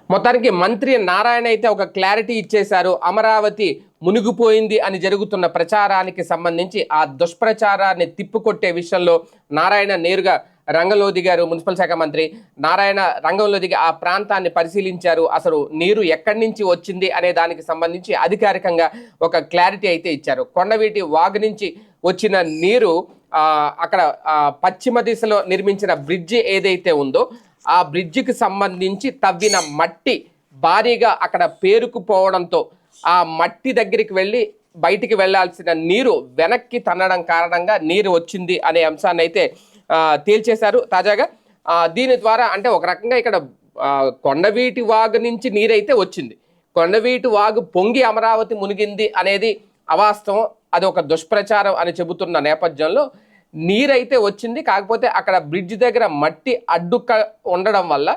మొత్తానికి మంత్రి నారాయణ అయితే ఒక క్లారిటీ ఇచ్చేశారు. అమరావతి మునిగిపోయింది అని జరుగుతున్న ప్రచారానికి సంబంధించి ఆ దుష్ప్రచారాన్ని తిప్పికొట్టే విషయంలో నారాయణ నేరుగా రంగంలో దిగారు. మున్సిపల్ శాఖ మంత్రి నారాయణ రంగంలో దిగి ఆ ప్రాంతాన్ని పరిశీలించారు. అసలు నీరు ఎక్కడి నుంచి వచ్చింది అనే దానికి సంబంధించి అధికారికంగా ఒక క్లారిటీ అయితే ఇచ్చారు. కొండవీటి వాగు నుంచి వచ్చిన నీరు అక్కడ పశ్చిమ దిశలో నిర్మించిన బ్రిడ్జి ఏదైతే ఉందో ఆ బ్రిడ్జికి సంబంధించి తవ్విన మట్టి భారీగా అక్కడ పేరుకుపోవడంతో ఆ మట్టి దగ్గరికి వెళ్ళి బయటికి వెళ్లాల్సిన నీరు వెనక్కి తన్నడం కారణంగా నీరు వచ్చింది అనే అంశాన్ని అయితే తేల్చేశారు. తాజాగా దీని ద్వారా అంటే ఒక రకంగా ఇక్కడ కొండవీటి వాగు నుంచి నీరైతే వచ్చింది. కొండవీటి వాగు పొంగి అమరావతి మునిగింది అనేది అవాస్తవం, అది ఒక దుష్ప్రచారం అని చెబుతున్న నేపథ్యంలో నీరైతే వచ్చింది. కాకపోతే అక్కడ బ్రిడ్జ్ దగ్గర మట్టి అడ్డుక ఉండడం వల్ల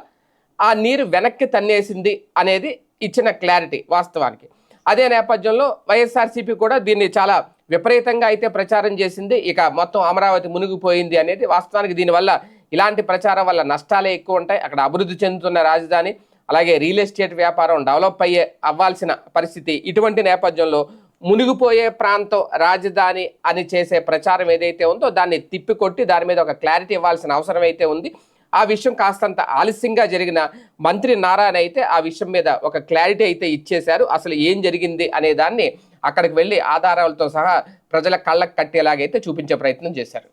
ఆ నీరు వెనక్కి తన్నేసింది అనేది ఇచ్చిన క్లారిటీ వాస్తవానికి. అదే నేపథ్యంలో వైఎస్ఆర్సీపీ కూడా దీన్ని చాలా విపరీతంగా అయితే ప్రచారం చేసింది. ఇక మొత్తం అమరావతి మునిగిపోయింది అనేది వాస్తవానికి దీనివల్ల ఇలాంటి ప్రచారం వల్ల నష్టాలే ఎక్కువ ఉంటాయి. అక్కడ అభివృద్ధి చెందుతున్న రాజధాని, అలాగే రియల్ ఎస్టేట్ వ్యాపారం డెవలప్ అవ్వాల్సిన పరిస్థితి. ఇటువంటి నేపథ్యంలో మునిగిపోయే ప్రాంతం రాజధాని అని చేసే ప్రచారం ఏదైతే ఉందో దాన్ని తిప్పికొట్టి దాని మీద ఒక క్లారిటీ ఇవ్వాల్సిన అవసరం అయితే ఉంది. ఆ విషయం కాస్తంత ఆలస్యంగా జరిగిన మంత్రి నారాయణ అయితే ఆ విషయం మీద ఒక క్లారిటీ అయితే ఇచ్చేశారు. అసలు ఏం జరిగింది అనే దాన్ని అక్కడికి వెళ్ళి ఆధారాలతో సహా ప్రజల కళ్ళకు కట్టేలాగైతే చూపించే ప్రయత్నం చేశారు.